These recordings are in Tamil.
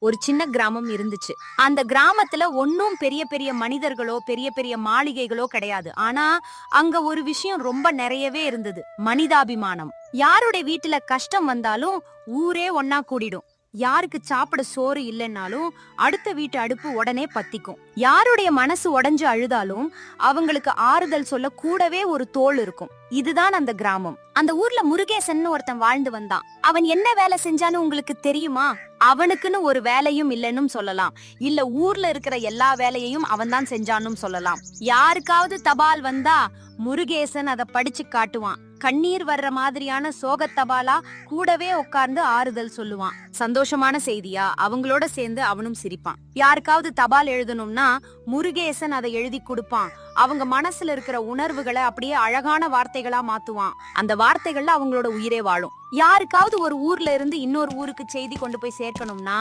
ஒரு சின்ன கிராமம் இருந்துச்சு. அந்த கிராமத்துல ஒன்னும் பெரிய பெரிய மனிதர்களோ பெரிய பெரிய மாளிகைகளோ கிடையாது. ஆனா அங்க ஒரு விஷயம் ரொம்ப நிறையவே இருந்தது. மனிதாபிமானம். யாருடைய வீட்டுல கஷ்டம் வந்தாலும் ஊரே ஒன்னா கூடிடும். யாருக்கு சாப்பிட சோறு இல்லைன்னாலும் அடுத்த வீட்டு அடுப்பு உடனே பத்திக்கும். யாருடைய மனசு உடைஞ்சு அழுதாலும் அவங்களுக்கு ஆறுதல் சொல்ல கூடவே ஒரு தோள் இருக்கும். இதுதான் அந்த கிராமம். அந்த ஊர்ல முருகேசன் ஒருத்தன் வாழ்ந்து வந்தான். அவன் என்ன வேலை செஞ்சான்னு உங்களுக்கு தெரியுமா? அவனுக்குன்னு ஒரு வேலையும் இல்லைன்னு சொல்லலாம். இல்ல ஊர்ல இருக்கிற எல்லா வேலையையும் அவன் தான் செஞ்சான்னு சொல்லலாம். யாருக்காவது தபால் வந்தா முருகேசன் அதை படிச்சு காட்டுவான். கண்ணீர் வர்ற மாதிரியான சோக தபாலா கூடவே உட்கார்ந்து ஆறுதல் சொல்லுவான். சந்தோஷமான செய்தியா அவங்களோட சேர்ந்து அவனும் சிரிப்பான். யாருக்காவது தபால் எழுதணும்னா முருகேசன் அதை எழுதி கொடுப்பான். அவங்க மனசுல இருக்கிற உணர்வுகளை அப்படியே அழகான வார்த்தைகளா மாத்துவான். அந்த வார்த்தைகள்ல அவங்களோட உயிரே வாழும். யாருக்காவது ஒரு ஊர்ல இருந்து இன்னொரு ஊருக்கு செய்தி கொண்டு போய் சேர்க்கணும்னா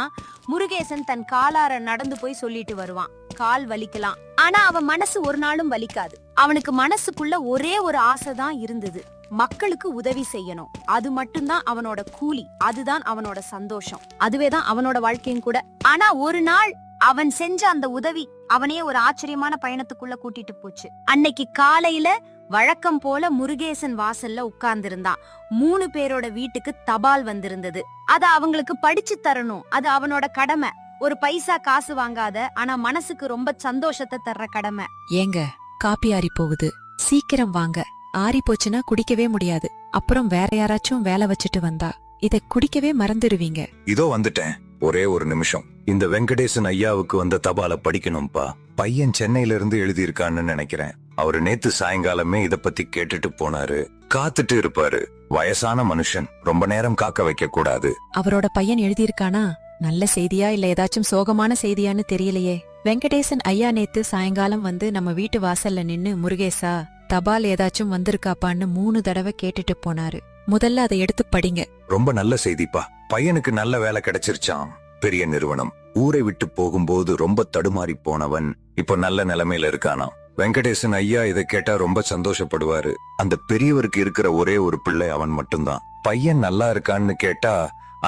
முருகேசன் தன் காலார நடந்து போய் சொல்லிட்டு வருவான். கால் வலிக்கலாம், ஆனா அவன் மனசு ஒரு நாளும் வலிக்காது. அவனுக்கு மனசுக்குள்ள ஒரே ஒரு ஆசைதான் இருந்தது. மக்களுக்கு உதவி செய்யணும். அது மட்டும்தான் அவனோட கூலி. அதுதான் அவனோட சந்தோஷம். அதுவேதான் அவனோட வாழ்க்கையும் கூட. ஆனா ஒரு நாள் அவன் செஞ்ச அந்த உதவி அவனே ஒரு ஆச்சரியமான பயணத்துக்குள்ள கூட்டிட்டு போச்சு. அன்னைக்கு காலையில வழக்கம் போல முருகேசன் வாசல்ல உட்கார்ந்திருந்தான். 3 பேரோட வீட்டுக்கு தபால் வந்திருந்தது. அத அவங்களுக்கு படிச்சு தரணும். அது அவனோட கடமை. ஒரு பைசா காசு வாங்காத, ஆனா மனசுக்கு ரொம்ப சந்தோஷத்தை தர்ற கடமை. ஏங்க, காப்பி ஆறி போகுது, சீக்கிரம் வாங்க. ஆறி போச்சுன்னா குடிக்கவே முடியாது. அப்புறம் வேற யாராச்சும் வேலை வச்சுட்டு வந்தா இத குடிக்கவே மறந்துடுவீங்க. இதோ வந்துட்டேன், ஒரே ஒரு நிமிஷம். இந்த வெங்கடேசன் ஐயாவுக்கு வந்த தபால படிக்கணும்பா. பையன் சென்னையில இருந்து எழுதியிருக்கான்னு நினைக்கிறேன். அவரு நேத்து சாயங்காலமே இத பத்தி கேட்டுட்டு போனாரு. காத்துட்டு இருப்பாரு. வயசான மனுஷன், ரொம்ப நேரம் காக்க வைக்க கூடாது. அவரோட பையன் எழுதியிருக்கானா? நல்ல செய்தியா இல்ல ஏதாச்சும் சோகமான செய்தியான்னு தெரியலையே. வெங்கடேசன் ஐயா நேத்து சாயங்காலம் வந்து நம்ம வீட்டு வாசல்ல நின்னு, முருகேசா தபால் ஏதாச்சும் வந்திருக்காப்பான்னு 3 தடவை கேட்டுட்டு போனாரு. முதல்ல அதை எடுத்து படிங்க. ரொம்ப நல்ல செய்திப்பா. பையனுக்கு நல்ல வேலை கிடைச்சிருச்சாம். பெரிய நிறுவனம். ஊரை விட்டு போகும்போது ரொம்ப தடுமாறி போனவன் இப்போ நல்ல நிலைமையில இருக்கானாம். வெங்கடேசன் ஐயா இதை கேட்டா ரொம்ப சந்தோஷப்படுவாரு. அந்த பெரியவருக்கு இருக்கிற ஒரே ஒரு பிள்ளை அவன் மட்டும்தான். பையன் நல்லா இருக்கான்னு கேட்டா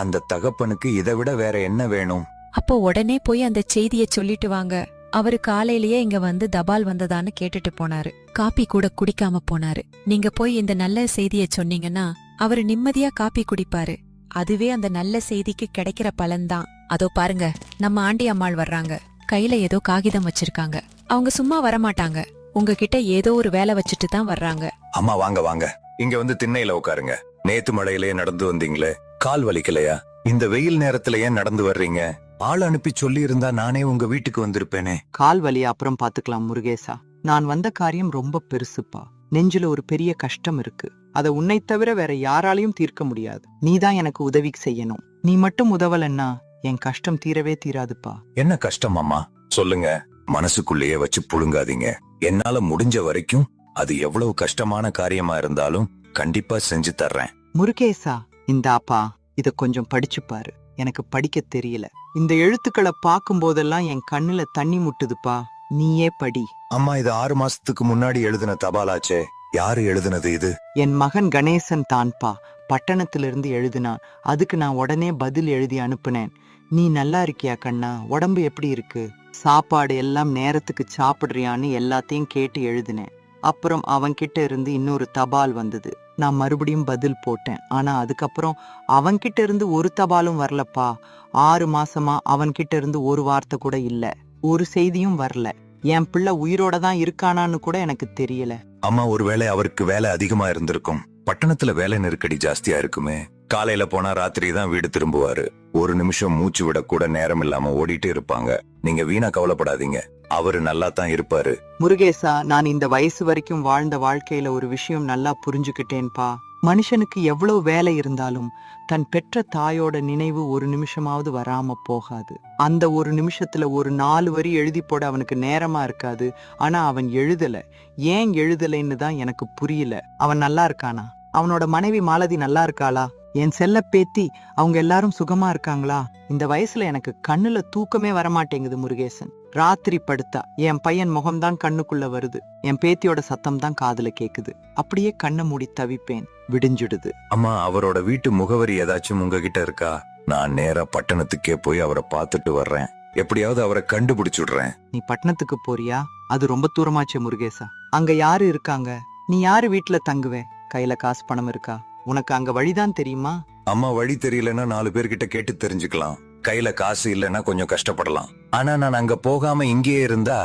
அந்த தகப்பனுக்கு இதை விட வேற என்ன வேணும்? அப்போ உடனே போய் அந்த செய்திய சொல்லிட்டு வாங்க. அவரு காலையிலேயே இங்க வந்து தபால் வந்ததான்னு கேட்டுட்டு போனாரு. காப்பி கூட குடிக்காம போனாரு. நீங்க போய் இந்த நல்ல செய்திய சொன்னீங்கன்னா அவரு நிம்மதியா காப்பி குடிப்பாரு. அதுவே அந்த நல்ல செய்திக்கு கிடைக்கிற பலன்தான். அதோ பாருங்க, நம்ம ஆண்டி அம்மாள் வர்றாங்க. கையில ஏதோ காகிதம் வச்சிருக்காங்க. அவங்க சும்மா வரமாட்டாங்க. உங்ககிட்ட ஏதோ ஒரு வேலை வச்சுட்டு தான் வர்றாங்க. அம்மா வாங்க வாங்க, இங்க வந்து திண்ணையில உட்காருங்க. நேத்து மழையிலேயே நடந்து வந்தீங்களே, கால் வலிக்கலையா? இந்த வெயில் நேரத்துல ஏன் நடந்து வர்றீங்க? ஆள் அனுப்பி சொல்லி இருந்தா நானே உங்க வீட்டுக்கு வந்திருப்பேனே. கால் வலியா அப்புறம் பாத்துக்கலாம் முருகேசா. நான் வந்த காரியம் ரொம்ப பெருசுப்பா. நெஞ்சில ஒரு பெரிய கஷ்டம் இருக்கு. அத உன்னை தவிர வேற யாராலையும் தீர்க்க முடியாது. நீதான் எனக்கு உதவி செய்யணும். நீ மட்டும் உதவலன்னா என் கஷ்டம் தீரவே தீராதுப்பா. என்ன கஷ்டம் அம்மா? சொல்லுங்க. மனசுக்குள்ளேயே வச்சு புழுங்காதீங்க. என்னால முடிஞ்ச வரைக்கும் அது எவ்வளவு கஷ்டமான காரியமா இருந்தாலும் கண்டிப்பா செஞ்சு தர்றேன். முருகேசா, இந்தாப்பா, இத கொஞ்சம் படிச்சு பாரு. எனக்கு படிக்க தெரியல. இந்த எழுத்துக்களை பார்க்கும் போதெல்லாம் என் கண்ணுல தண்ணி முட்டுதுப்பா. நீயே படி. அம்மா, இது 6 மாசத்துக்கு முன்னாடி எழுதின தபாலாச்சே. யாரு எழுதுனது இது? என் மகன் கணேசன் தான்பா. பட்டணத்திலிருந்து எழுதினான். அதுக்கு நான் உடனே பதில் எழுதி அனுப்புனேன். நீ நல்லா இருக்கியா கண்ணா? உடம்பு எப்படி இருக்கு? சாப்பாடு எல்லாம் நேரத்துக்கு சாப்பிடுறியான்னு எல்லாத்தையும் கேட்டு எழுதினேன். அப்புறம் அவன்கிட்ட இருந்து இன்னொரு தபால் வந்தது. நான் மறுபடியும் பதில் போட்டேன். ஆனா அதுக்கப்புறம் அவன்கிட்ட இருந்து ஒரு தபாலும் வரலப்பா. 6 மாசமா அவன்கிட்ட இருந்து ஒரு வார்த்தை கூட இல்ல. ஒரு செய்தியும் வரல. என் பிள்ளை உயிரோட தான் இருக்கானான்னு கூட எனக்கு தெரியல. அம்மா, ஒருவேளை அவருக்கு வேலை அதிகமா இருந்திருக்கும். பட்டணத்துல வேலை நெருக்கடி ஜாஸ்தியா இருக்குமே. காலையில போனா ராத்திரி தான் வீடு திரும்புவாரு. ஒரு நிமிஷம் மூச்சு விட கூட நேரம் இல்லாம ஓடிட்டு இருப்பாங்க. நீங்க வீணா கவலைப்படாதீங்க. அவரு நல்லா தான் இருப்பாரு. முருகேசா, நான் இந்த வயசு வரைக்கும் வாழ்ந்த வாழ்க்கையில ஒரு விஷயம் நல்லா புரிஞ்சுக்கிட்டேன்பா. மனுஷனுக்கு எவ்வளவு வேலை இருந்தாலும் தன் பெற்ற தாயோட நினைவு ஒரு நிமிஷமாவது வராம போகாது. அந்த ஒரு நிமிஷத்துல ஒரு 4 வரி எழுதி போட அவனுக்கு நேரமா இருக்காது. ஆனா அவன் எழுதல. ஏன் எழுதலைன்னு தான் எனக்கு புரியல. அவன் நல்லா இருக்கானா? அவனோட மனைவி மாலதி நல்லா இருக்காளா? என் செல்ல பேத்தி அவங்க எல்லாரும் சுகமா இருக்காங்களா? இந்த வயசுல எனக்கு கண்ணுல தூக்கமே வரமாட்டேங்குது முருகேசன். ராத்திரி படுத்தா என் பையன் முகம்தான் கண்ணுக்குள்ள வருது. என் பேத்தியோட சத்தம் தான் காதுல கேக்குது. அப்படியே கண்ணை மூடி தவிப்பேன். விடிஞ்சிடுது. அம்மா, அவரோட வீட்டு முகவரி ஏதாச்சும் உங்ககிட்ட இருக்கா? நான் நேரா பட்டணத்துக்கே போய் அவரை பார்த்துட்டு வர்றேன். எப்படியாவது அவரை கண்டுபிடிச்சுடுறேன். நீ பட்டணத்துக்கு போறியா? அது ரொம்ப தூரமாச்சே முருகேசா. அங்க யாரு இருக்காங்க? நீ யாரு வீட்டுல தங்குவே? கையில காசு பணம் இருக்கா? உனக்கு அங்க வழிதான் தெரியுமா? அம்மா வழி தெரியலன்னா 4 பேர்கிட்ட கேட்டு தெரிஞ்சுக்கலாம். கையில காசு இல்லைன்னா கொஞ்சம் கஷ்டப்படலாம். ஆனா நான் அங்க போகாம இங்கேயே இருந்தா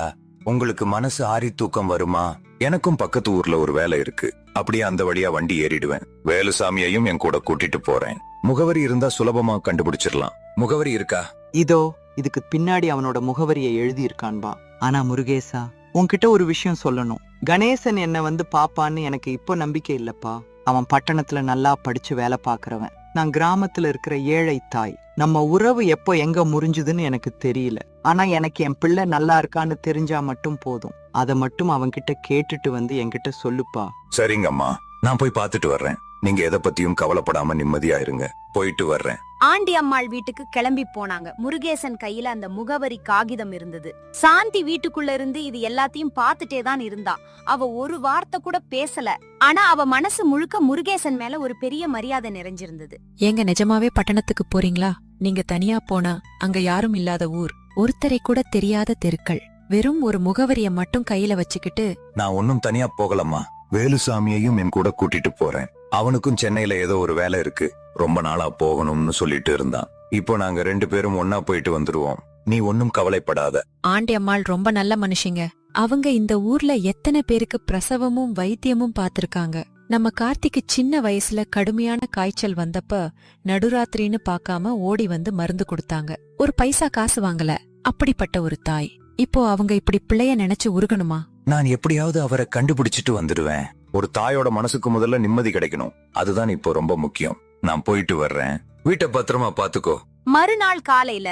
உங்களுக்கு மனசு ஆறி தூக்கம் வருமா? எனக்கும் பக்கத்து ஊர்ல ஒரு வேலை இருக்கு. அப்படியே அந்த வழியா வண்டி ஏறிடுவேன். வேலுசாமியையும் என் கூட கூட்டிட்டு போறேன். முகவரி இருந்தா சுலபமா கண்டுபிடிச்சிடலாம். முகவரி இருக்கா? இதோ இதுக்கு பின்னாடி அவனோட முகவரியை எழுதி இருக்கான்பா. ஆனா முருகேசா, உன்கிட்ட ஒரு விஷயம் சொல்லணும். கணேசன் என்ன வந்து பாப்பான்னு எனக்கு இப்போ நம்பிக்கை இல்லப்பா. அவன் பட்டணத்துல நல்லா படிச்சு வேலை பாக்குறவன். நான் கிராமத்துல இருக்கிற ஏழை தாய். நம்ம உறவு எப்போ எங்க முறிஞ்சுதுன்னு எனக்கு தெரியல. ஆனா எனக்கு என் பிள்ளை நல்லா இருக்கான்னு தெரிஞ்சா மட்டும் போதும். அதை மட்டும் அவன்கிட்ட கேட்டுட்டு வந்து என்கிட்ட சொல்லுப்பா. சரிங்கம்மா, நான் போய் பார்த்துட்டு வர்றேன். நீங்க எதை பத்தியும் கவலைப்படாம நிம்மதியா இருங்க. போயிட்டு வர்றேன். ஆண்டி அம்மாள் வீட்டுக்கு கிளம்பி போனாங்க. முருகேசன் கையில அந்த முகவரி காகிதம் இருந்தது. சாந்தி வீட்டுக்குள்ள இருந்து இது எல்லாத்தையும் பார்த்துட்டே தான் இருந்தா. அவ ஒரு வார்த்தை கூட பேசல. ஆனா அவ மனசு முழுக்க முருகேசன் மேல ஒரு பெரிய மரியாதை நிறைஞ்சிருந்தது. ஏங்க நிஜமாவே பட்டணத்துக்கு போறீங்களா? நீங்க தனியா போனா அங்க யாரும் இல்லாத ஊர், ஒருத்தரை கூட தெரியாத தெருக்கள், வெறும் ஒரு முகவரிய மட்டும் கையில வச்சுக்கிட்டு. நான் ஒன்னும் தனியா போகலம்மா. வேலுசாமியையும் என் கூட கூட்டிட்டு போறேன். அவனுக்கும் சென்னையில ஏதோ ஒரு வேலை இருக்கு. ரொம்ப நாளா போகணும்னு சொல்லிட்டு இருந்தான். இப்போ நாங்க 2 பேரும் ஒன்னா போயிட்டு வந்துருவோம். நீ ஒன்னும் கவலைப்படாத. ஆண்டி அம்மாள் ரொம்ப நல்ல மனுஷங்க. அவங்க இந்த ஊர்ல எத்தனை பேருக்கு பிரசவமும் வைத்தியமும் பாத்திருக்காங்க. நம்ம கார்த்திக்கு சின்ன வயசுல கடுமையான காய்ச்சல் வந்தப்ப நடுராத்திரின்னு பாக்காம ஓடி வந்து மருந்து கொடுத்தாங்க. ஒரு பைசா காசு வாங்கல. அப்படிப்பட்ட ஒரு தாய். இப்போ அவங்க இப்படி பிள்ளைய நினைச்சு உருகணுமா? நான் எப்படியாவது அவரை கண்டுபிடிச்சிட்டு வந்துடுவேன். ஒரு தாயோட மனசுக்கு முதல்ல நிம்மதி கிடைக்கணும். அதுதான் இப்போ ரொம்ப முக்கியம். நான் போயிட்டு வர்றேன். வீட்டை பத்திரமா பாத்துக்கோ. மறுநாள் காலையில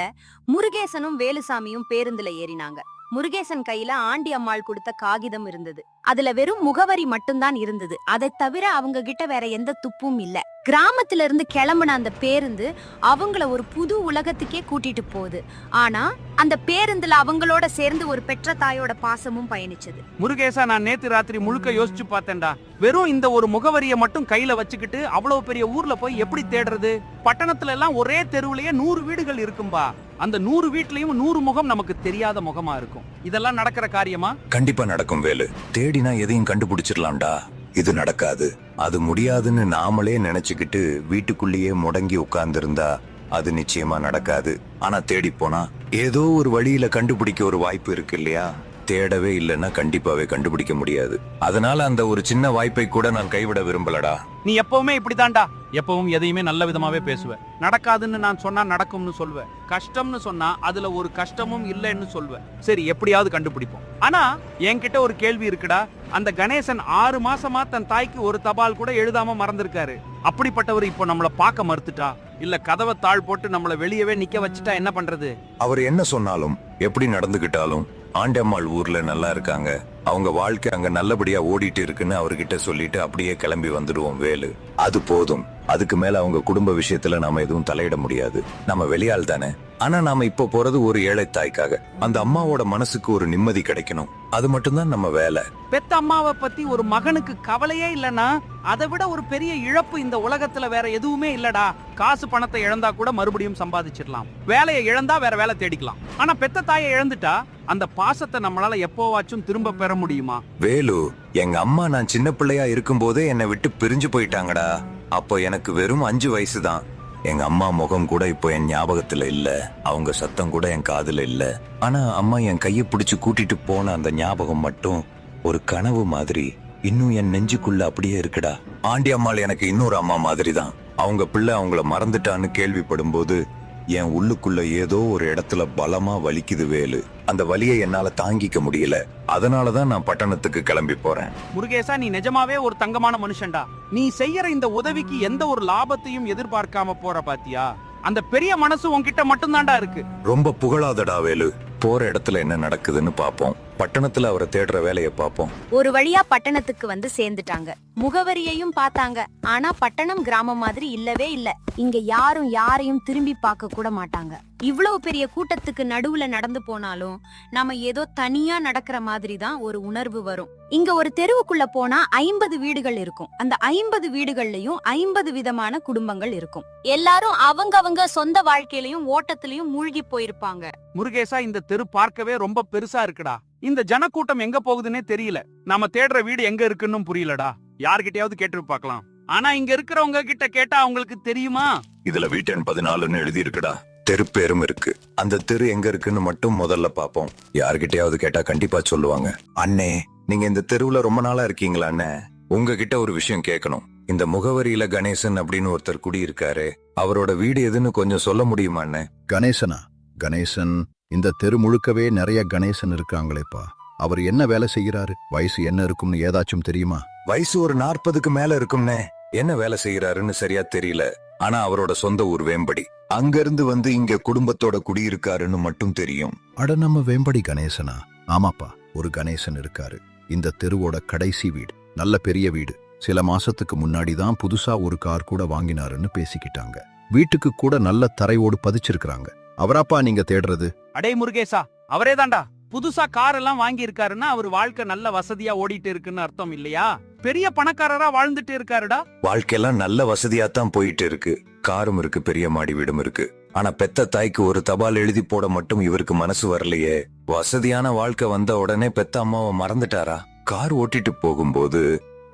முருகேசனும் வேலுசாமியும் பேருந்துல ஏறினாங்க. முருகேசன் கையில ஆண்டி அம்மாள் கொடுத்த காகிதம் இருந்தது. அதுல வெறும் முகவரி மட்டும்தான் இருந்தது. அதை தவிர அவங்க கிட்ட வேற எந்த துப்பும் இல்ல. கிராமத்துல இருந்து கிளம்புன அந்த பேருந்து அவங்கள ஒரு புது உலகத்துக்கே கூட்டிட்டு போகுது. ஆனா அந்த பேருந்துல அவங்களோட சேர்ந்து ஒரு பெற்ற தாயோட பாசமும் பயணிச்சது. முருகேசா, நான் நேத்து ராத்திரி முழுக்க யோசிச்சு பார்த்தேன்டா. வெறும் இந்த ஒரு முகவரியை மட்டும் கையில வச்சுக்கிட்டு அவ்வளவு பெரிய ஊர்ல போய் எப்படி தேடுறது? பட்டணத்துல எல்லாம் ஒரே தெருவுலயே 100 வீடுகள் இருக்கும்பா. அந்த 100 வீட்லயும் 100 முகம் நமக்கு தெரியாத முகமா இருக்கும். இதெல்லாம் நடக்கிற காரியமா? கண்டிப்பா நடக்கும் வேலு. தேடினா எதையும் கண்டுபிடிச்சிடலாம்டா. இது நடக்காது, அது முடியாதுன்னு நாமளே நினைச்சுக்கிட்டு வீட்டுக்குள்ளேயே முடங்கி உட்கார்ந்திருந்தா அது நிச்சயமா நடக்காது. ஆனா தேடி போனா ஏதோ ஒரு வழியில கண்டுபிடிக்க ஒரு வாய்ப்பு இருக்கு இல்லையா? தேடவே இல்லைன்னா கண்டிப்பாவே கண்டுபிடிக்க முடியாது. அதனால அந்த ஒரு சின்ன வாய்ப்பை கூட நான் கைவிட விரும்பலடா. நீ எப்பவுமே இப்படிதான்டா. எப்பவும் எதையுமே நல்ல விதமாவே பேசுவ. நடக்காதுன்னு நான் சொன்னா நடக்கும்னு சொல்வ. கஷ்டம்னு சொன்னா அதுல ஒரு கஷ்டமும் இல்லைன்னு சொல்வ. சரி, எப்படியாவது கண்டுபிடிப்போம். ஆனா என்கிட்ட ஒரு கேள்வி இருக்குடா. அந்த கணேசன் 6 மாசமா தன் தாய்க்கு ஒரு தபால் கூட எழுதாம மறந்திருக்காரு. அப்படிப்பட்டவர் இப்போ நம்மள பார்க்க மறுத்துட்டா, இல்ல கதவை தாழ் போட்டு நம்மள வெளியவே நிக்க வச்சுட்டா என்ன பண்றது? அவர் என்ன சொன்னாலும் எப்படி நடந்துகிட்டாலும் ஆண்டம்மாள் ஊர்ல நல்லா இருக்காங்க. அவங்க வாழ்க்கை அங்க நல்லபடியா ஓடிட்டு இருக்குன்னு அவர்கிட்ட சொல்லிட்டு அப்படியே கிளம்பி வந்துடுவோம் வேலு. அது போதும். அதுக்கு மேல அவங்க குடும்ப விஷயத்துல நாம எதுவும் தலையிட முடியாது. நம்ம வெளியாள் தானே. ஆனா நாம இப்போ போறது ஒரு ஏழை தாய்க்காக. அந்த அம்மாவோட மனசுக்கு ஒரு நிம்மதி கிடைக்கணும். அது மட்டும்தான் நம்ம வேலை. பெத்த அம்மாவை பத்தி ஒரு மகனுக்கு கவலையே இல்லனா அதை விட ஒரு பெரிய இழப்பு இந்த உலகத்துல வேற எதுவுமே இல்லடா. காசு பணத்தை இழந்தா கூட மறுபடியும் சம்பாதிச்சிடலாம். வேலையை இழந்தா வேற வேலை தேடிக்கலாம். ஆனா பெத்த தாயை இழந்துட்டா அந்த பாசத்தை நம்மளால எப்போவாச்சும் திரும்ப பெற முடியுமா? வேலு, எங்க அம்மா நான் சின்ன பிள்ளையா இருக்கும் போதே என்னை விட்டு பிரிஞ்சு போயிட்டாங்கடா. அப்போ எனக்கு வெறும் 5 வயசு தான். எங்க அம்மா முகம் கூட இப்போ என் ஞாபகத்துல இல்ல. அவங்க சத்தம் கூட என் காதுல இல்ல. ஆனா அம்மா என் கையை பிடிச்சு கூட்டிட்டு போன அந்த ஞாபகம் மட்டும் ஒரு கனவு மாதிரி இன்னும் என் நெஞ்சுக்குள்ள அப்படியே இருக்குடா. ஆண்டி அம்மாள் எனக்கு இன்னொரு அம்மா மாதிரி தான். அவங்க பிள்ளை அவங்கள மறந்துட்டான்னு கேள்விப்படும் போது என் உள்ளுக்குள்ள ஏதோ ஒரு இடத்துல பலமா வலிக்குது வேலு. அந்த வலியை என்னால தாங்கிக்க முடியல. அதனாலதான் நான் பட்டணத்துக்கு கிளம்பி போறேன். முருகேசா, நீ நிஜமாவே ஒரு தங்கமான மனுஷன்டா. நீ செய்யற இந்த உதவிக்கு எந்த ஒரு லாபத்தையும் எதிர்பார்க்காம போற பாத்தியா? அந்த பெரிய மனசு உன்கிட்ட மட்டும்தான்டா இருக்கு. ரொம்ப புகழாதடா வேலு. போற இடத்துல என்ன நடக்குதுன்னு பாப்போம். பட்டணத்துல அவரை தேடுற வேலையை பார்ப்போம். ஒரு வழியா பட்டணத்துக்கு வந்து சேர்ந்துட்டாங்க. முகவரியையும் பார்த்தாங்க. ஆனா பட்டணம் கிராமம் மாதிரி இல்லவே இல்ல. இங்க யாரும் யாரையும் திரும்பி பார்க்க கூட மாட்டாங்க. இவ்வளவு பெரிய கூட்டத்துக்கு நடுவுல நடந்து போனாலும் நாம ஏதோ தனியா நடக்கிற மாதிரி தான் ஒரு உணர்வு வரும். இங்க ஒரு தெருவுக்குள்ள போனா 50 வீடுகள் இருக்கும். அந்த 50 வீடுகள்லயும் 50 விதமான குடும்பங்கள் இருக்கும். எல்லாரும் அவங்க சொந்த வாழ்க்கையிலயும் ஓட்டத்திலயும் மூழ்கி போயிருப்பாங்க. முருகேசா, இந்த தெரு பார்க்கவே ரொம்ப பெருசா இருக்குடா. இந்த ஜனக்கூட்டம் எங்க போகுதுன்னே தெரியல. நாம தேடுற வீடு எங்க இருக்குன்னு புரியலடா. யார்கிட்டயாவது கேட்டு பார்க்கலாம். ஆனா இங்க இருக்கிறவங்க கிட்ட கேட்டா அவங்களுக்கு தெரியுமா? இதுல வீட்டெண் 14ன்னு எழுதி இருக்குடா. தெரு பேரும் இருக்கு. அந்த தெரு எங்க இருக்குன்னு மட்டும் முதல்ல பாப்போம். யார்கிட்டயாவது கேட்டா கண்டிப்பா சொல்லுவாங்க. அண்ணே, நீங்க இந்த தெருவுல ரொம்ப நாளா இருக்கீங்களா அண்ணே? உங்ககிட்ட ஒரு விஷயம் கேட்கணும். இந்த முகவரியில கணேசன் அப்படின்னு ஒருத்தர் குடியிருக்காரு. அவரோட வீடு எதுன்னு கொஞ்சம் சொல்ல முடியுமா அண்ணே? கணேசனா? கணேசன், இந்த தெரு முழுக்கவே நிறைய கணேசன் இருக்காங்களேப்பா. அவர் என்ன வேலை செய்யறாரு? வயசு என்ன இருக்கும்னு ஏதாச்சும் தெரியுமா? வயசு ஒரு 40க்கு மேல இருக்கும்னே. என்ன வேலை செய்யறாருன்னு சரியா தெரியல. ஆனா அவரோட சொந்த ஊர் வேம்படி. அங்கிருந்து வந்து இங்க குடும்பத்தோட குடியிருக்காருன்னு மட்டும் தெரியும். அட, நம்ம வேம்படி கணேசனா? ஆமாப்பா, ஒரு கணேசன் இருக்காரு. இந்த தெருவோட கடைசி வீடு. நல்ல பெரிய வீடு. சில மாசத்துக்கு முன்னாடி தான் புதுசா ஒரு கார் கூட வாங்கினாருன்னு பேசிக்கிட்டாங்க. வீட்டுக்கு கூட நல்ல தரையோடு பதிச்சிருக்காங்க. அவராப்பா நீங்க தேடுறது? அடே முருகேசா, அவரே தான்டா. புதுசா கார் எல்லாம் வாங்கி இருக்காருன்னா அவர் வாழ்க்கை நல்ல வசதியா ஓடிட்டு இருக்குன்னு அர்த்தம் இல்லையா? பெரிய பணக்காரரா வாழ்ந்துட்டு இருக்காருடா. வாழ்க்கையெல்லாம் நல்ல வசதியாத்தான் போயிட்டு இருக்கு. காரும் இருக்கு, பெரிய மாடி வீடும் இருக்கு. ஆனா பெத்த தாய்க்கு ஒரு தபால் எழுதி போட மட்டும் இவருக்கு மனசு வரலையே. வசதியான வாழ்க்கை வந்த உடனே பெத்த அம்மாவை மறந்துட்டாரா? கார் ஓட்டிட்டு போகும்போது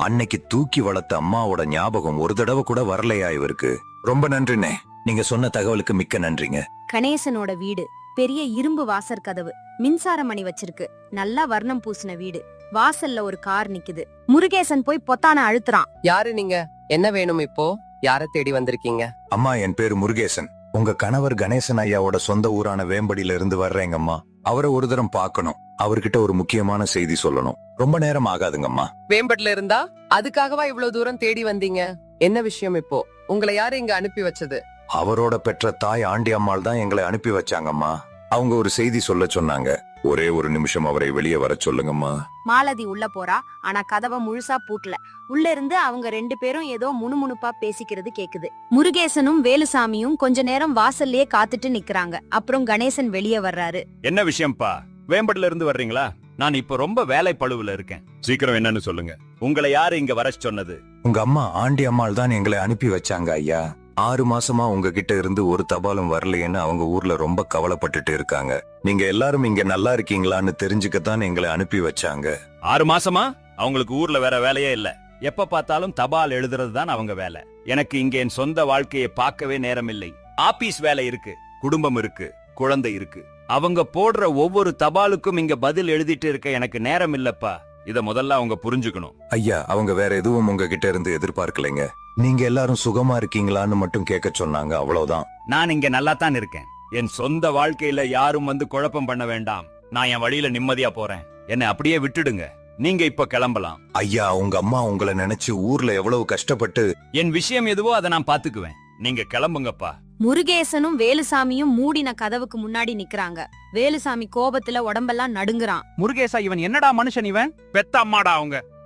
அன்னைக்கு தூக்கி வளர்த்த அம்மாவோட ஞாபகம் ஒரு தடவை கூட வரலையா இவருக்கு? ரொம்ப நன்றிண்ணே. நீங்க சொன்ன தகவலுக்கு மிக்க நன்றிங்க. கணேசனோட வீடு பெரிய இரும்பு வாசற் கதவு, மின்சார மணி வச்சிருக்கு. நல்லா வர்ணம் பூசின வீடு. வாசல்ல ஒரு கார் நிக்குது. முருகேசன் போய் பொத்தான அழுத்துறான். யாரு நீங்க? என்ன வேணும் இப்போ? யார தேடி வந்திருக்கீங்க? அம்மா, என் பேரு முருகேசன். உங்க கணவர் கணேசன் ஐயாவோட சொந்த ஊரான வேம்படியில இருந்து வர்றேங்கம்மா. அவரை ஒரு தரம் பார்க்கணும். அவர்கிட்ட ஒரு முக்கியமான செய்தி சொல்லணும். ரொம்ப நேரம் ஆகாதுங்கம்மா. வேம்பட்ல இருந்தா? அதுக்காகவா இவ்வளவு தூரம் தேடி வந்தீங்க? என்ன விஷயம் இப்போ? உங்களை யாரு இங்க அனுப்பி வச்சது? அவரோட பெற்ற தாய் ஆண்டி அம்மாள் தான் எங்களை அனுப்பி வச்சாங்கம்மா. அவங்க ஒரு செய்தி சொல்ல சொன்னாங்க. ஒரே ஒரு நிமிஷம் அவரை வெளியே வர சொல்லுங்கம்மா. மாலதி உள்ள போறா. ஆனா கதவை முழுசா பூட்டல. உள்ள இருந்து அவங்க 2 பேரும் ஏதோ முணுமுணுப்பா பேசிக்கிறது கேக்குது. முருகேசனும் வேலுசாமியும் கொஞ்ச நேரம் வாசல்லயே காத்துட்டு நிக்கறாங்க. அப்புறம் கணேசன் வெளியே வர்றாரு. என்ன விஷயம்ப்பா? வேம்பட்ல இருந்து வர்றீங்களா? நான் இப்ப ரொம்ப வேலை பளுவுல இருக்கேன். சீக்கிரம் என்னன்னு சொல்லுங்க. உங்களை யாரு இங்க வர சொன்னது? உங்க அம்மா ஆண்டி அம்மாள் தான் எங்களை அனுப்பி வச்சாங்க ஐயா. 6 மாசமா உங்ககிட்ட இருந்து ஒரு தபாலும் வரலையேன்னு அவங்க ஊர்ல ரொம்ப கவலைப்பட்டுட்டு இருக்காங்க. நீங்க எல்லாரும் இங்க நல்லா இருக்கீங்களான்னு தெரிஞ்சுக்கத்தான் எங்களை அனுப்பி வச்சாங்க. 6 மாசமா? அவங்களுக்கு ஊர்ல வேற வேலையே இல்ல. எப்ப பார்த்தாலும் தபால் எழுதுறது தான் அவங்க வேலை. எனக்கு இங்க என் சொந்த வாழ்க்கையை பார்க்கவே நேரம் இல்லை. ஆபீஸ் வேலை இருக்கு, குடும்பம் இருக்கு, குழந்தை இருக்கு. அவங்க போடுற ஒவ்வொரு தபாலுக்கும் இங்க பதில் எழுதிட்டு இருக்க எனக்கு நேரம் இல்லப்பா. இத முதல்ல அவங்க புரிஞ்சுக்கணும். ஐயா, அவங்க வேற எதுவும் உங்ககிட்ட இருந்து எதிர்பார்க்கலைங்க. நீங்க எல்லாரும் சுகமா இருக்கீங்களான்னு மட்டும் கேட்க சொன்னாங்க, அவ்வளவுதான். நான் இங்க நல்லா தான் இருக்கேன். என் சொந்த வாழ்க்கையில யாரும் வந்து குழப்பம் பண்ண வேண்டாம். நான் என் வழியில நிம்மதியா போறேன். என்னை அப்படியே விட்டுடுங்க. நீங்க இப்ப கிளம்பலாம். ஐயா, உங்க அம்மா உங்களை நினைச்சு ஊர்ல எவ்வளவு கஷ்டப்பட்டு. என் விஷயம் எதுவோ அதை நான் பாத்துக்குவேன். நீங்க கிளம்புங்கப்பா. முருகேசனும் வேலுசாமியும் மூடின கதவுக்கு முன்னாடி நிக்கறாங்க. வேலுசாமி கோபத்துல உடம்பெல்லாம் நடுங்குறான். முருகேசா, இவன் என்னடா மனுஷன்? இவன் பெத்த அம்மாடா.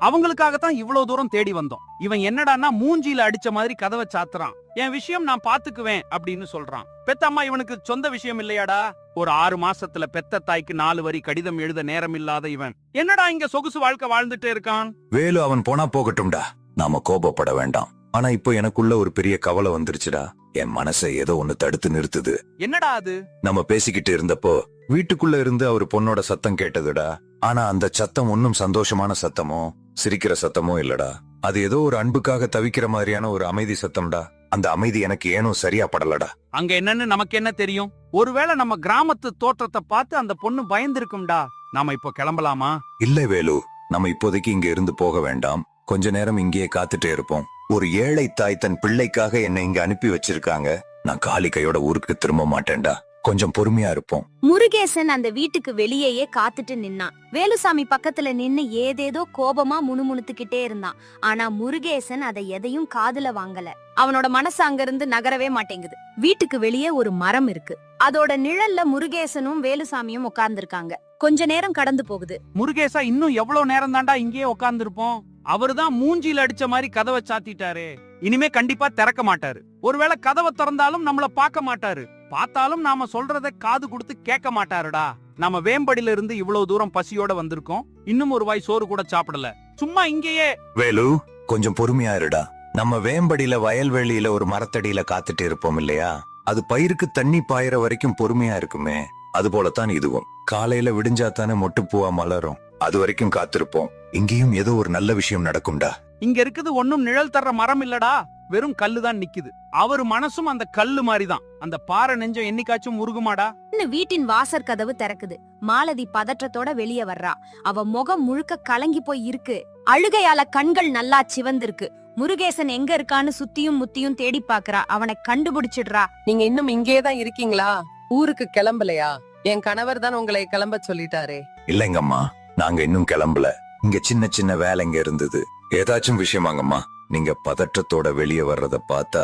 அவங்களுக்காகத்தான் இவ்வளவு தூரம் தேடி வந்தோம். இவன் என்னடான்னா மூஞ்சியில அடிச்ச மாதிரி கதவை சாத்துறான். என் விஷயம் நான் பாத்துக்குவேன் அப்படின்னு சொல்றான். பெத்த அம்மா இவனுக்கு சொந்த விஷயம் இல்லையாடா? ஒரு 6 மாசத்துல பெத்த தாய்க்கு 4 வரி கடிதம் எழுத நேரம் இல்லாத இவன் என்னடா இங்க சொகுசு வாழ்க்கை வாழ்ந்துட்டு இருக்கான்? வேலு, அவன் போனா போகட்டும்டா. நாம கோபப்பட வேண்டாம். ஆனா இப்போ எனக்குள்ள ஒரு பெரிய கவலை வந்துருச்சுடா. என் மனசை ஏதோ ஒண்ணு தடுத்து நிறுத்துது. என்னடா அது? நம்ம பேசிக்கிட்டு இருந்தப்போ வீட்டுக்குள்ள இருந்து அவர் பொண்ணோட சத்தம் கேட்டதுடா. ஆனா அந்த சத்தம் ஒன்னும் சந்தோஷமான சத்தமோ சிரிக்கிற சத்தமோ இல்லடா. அது ஏதோ ஒரு அன்புக்காக தவிக்கிற மாதிரியான ஒரு அமைதி சத்தம்டா. அந்த அமைதி எனக்கு ஏனோ சரியா படலடா. அங்க என்னன்னு நமக்கு என்ன தெரியும்? ஒருவேளை நம்ம கிராமத்து தோற்றத்தை பார்த்து அந்த பொண்ணு பயந்துருக்கும்டா. நாம இப்போ கிளம்பலாமா? இல்ல வேலு, நம்ம இப்போதைக்கு இங்க இருந்து போக வேண்டாம். கொஞ்ச நேரம் இங்கேயே காத்துட்டே இருப்போம். ஒரு ஏழை தாய் தன் பிள்ளைக்காக என்னை இங்க அனுப்பி வச்சிருக்காங்க. நான் காலி கையோட ஊருக்கு திரும்ப மாட்டேன்டா. கொஞ்சம் பொறுமையா இருப்போம். முருகேசன் அந்த வீட்டுக்கு வெளியேயே காத்துட்டு நின்னான். வேலுசாமி பக்கத்துல நின்னு ஏதேதோ கோபமா முணுமுணுத்துக்கிட்டே இருந்தான். ஆனா முருகேசன் அதை எதையும் காதுல வாங்கல. அவனோட மனசு அங்கிருந்து நகரவே மாட்டேங்குது. வீட்டுக்கு வெளியே ஒரு மரம் இருக்கு. அதோட நிழல்ல முருகேசனும் வேலுசாமியும் உட்கார்ந்திருக்காங்க. கொஞ்ச நேரம் கடந்து போகுது. முருகேசா, இன்னும் எவ்வளவு நேரம் தாண்டா இங்கேயே உட்கார்ந்துருப்போம்? அவருதான் மூஞ்சில அடிச்ச மாதிரி கதவை சாத்திட்டாரே. இனிமே கண்டிப்பா திறக்க மாட்டாரு. ஒருவேளை கதவை திறந்தாலும் நம்மள பார்க்க மாட்டாரு. பார்த்தாலும் நாம சொல்றத காது கொடுத்து கேட்க மாட்டாருடா. நாம வேம்படியில இருந்து இவ்வளவு தூரம் பசியோட வந்திருக்கோம். இன்னும் ஒரு வாய் சோறு கூட சாப்பிடல. சும்மா இங்கேயே. வேலு, கொஞ்சம் பொறுமையா இருடா. நம்ம வேம்படியில வயல்வெளியில ஒரு மரத்தடியில காத்துட்டு இருப்போம் இல்லையா? அது பயிருக்கு தண்ணி பாயிற வரைக்கும் பொறுமையா இருக்குமே. அது போலத்தான் இதுவும். காலையில விடிஞ்சாத்தானே மொட்டுப்பூவா மலரும். அது வரைக்கும் காத்திருப்போம். இங்கேயும் ஏதோ ஒரு நல்ல விஷயம் நடக்கும்டா. இங்க இருக்குது ஒன்னும் நிழல் தர்ற மரம் இல்லடா. வெறும் கல்லுதான் நிக்குது. அவரு மனசும் அந்த கல்லு மாதிரிதான். அந்த பாறை நெஞ்சம் என்னைக்காச்சும் முருகுமாடா? வீட்டின் வாசற் கதவு திறக்குது. மாலதி பதற்றத்தோட வெளியே வர்றா. அவ முகம் முழுக்க கலங்கி போய் இருக்கு. அழுகையால கண்கள் நல்லா சிவந்திருக்கு. முருகேசன் எங்க இருக்கான்னு சுத்தியும் முத்தியும் தேடி பாக்குறா. அவனை கண்டுபிடிச்சிடுறா. நீங்க இன்னும் இங்கேதான் இருக்கீங்களா? ஊருக்கு கிளம்பலையா? என் கணவர் தான் உங்களை கிளம்ப சொல்லிட்டாரே. இல்லைங்கம்மா, நாங்க இன்னும் கிளம்பல. இங்க சின்ன சின்ன வேலைங்க இருந்தது. ஏதாச்சும் விஷயமாங்கம்மா? நீங்க பதற்றத்தோட வெளியே வர்றத பார்த்தா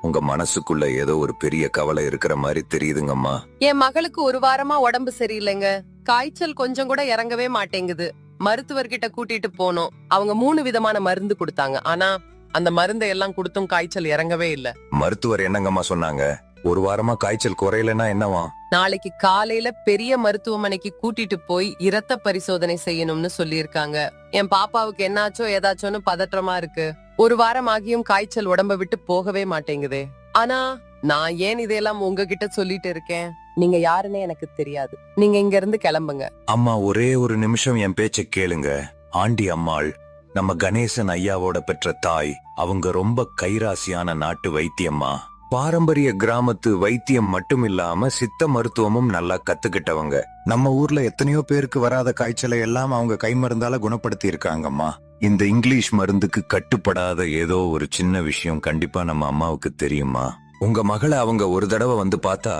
உங்க மனசுக்குள்ள ஏதோ ஒரு பெரிய கவலை இருக்கிற மாதிரி தெரியுதுங்கம்மா. என் மகளுக்கு ஒரு வாரமா உடம்பு சரியில்லைங்க. காய்ச்சல் கொஞ்சம் கூட இறங்கவே மாட்டேங்குது. மருத்துவர்கிட்ட கூட்டிட்டு போனோம். அவங்க 3 விதமான மருந்து கொடுத்தாங்க. ஆனா அந்த மருந்தை எல்லாம் கொடுத்தும் காய்ச்சல் இறங்கவே இல்ல. மருத்துவர் என்னங்கம்மா சொன்னாங்க? ஒரு வாரமா காய்ச்சல் குறையலன்னா என்னவா? நாளைக்கு காலையில பெரிய மருத்துவமனைக்கு கூட்டிட்டு போய் இரத்த பரிசோதனை செய்யணும்னு சொல்லியிருக்காங்க. என் பாப்பாவுக்கு என்னாச்சோ ஏதாச்சோன்னு பதற்றமா இருக்கு. ஒரு வாரம் ஆகியும் காய்ச்சல் உடம்ப விட்டு போகவே மாட்டேங்குதே. ஆனா நான் ஏன் இதையெல்லாம் உங்ககிட்ட சொல்லிட்டு இருக்கேன்? நீங்க யாருன்னே எனக்கு தெரியாது. நீங்க இங்க இருந்து கிளம்புங்க. அம்மா, ஒரே ஒரு நிமிஷம் என் பேச்ச கேளுங்க. ஆண்டி அம்மாள் நம்ம கணேசன் ஐயாவோட பெற்ற தாய். அவங்க ரொம்ப கைராசியான நாட்டு வைத்தியம்மா. பாரம்பரிய கிராமத்து வைத்தியம் மட்டும் இல்லாம சித்த மருத்துவமும் நல்லா கத்துக்கிட்டவங்க. நம்ம ஊர்ல எத்தனையோ பேருக்கு வராத காய்ச்சலை எல்லாம் அவங்க கை மருந்தால குணப்படுத்தி இருக்காங்கம்மா. இந்த இங்கிலீஷ் மருந்துக்கு கட்டுப்படாத ஏதோ ஒரு சின்ன விஷயம் கண்டிப்பா நம்ம அம்மாவுக்கு தெரியுமா? உங்க மகளை அவங்க ஒரு தடவை வந்து பார்த்தா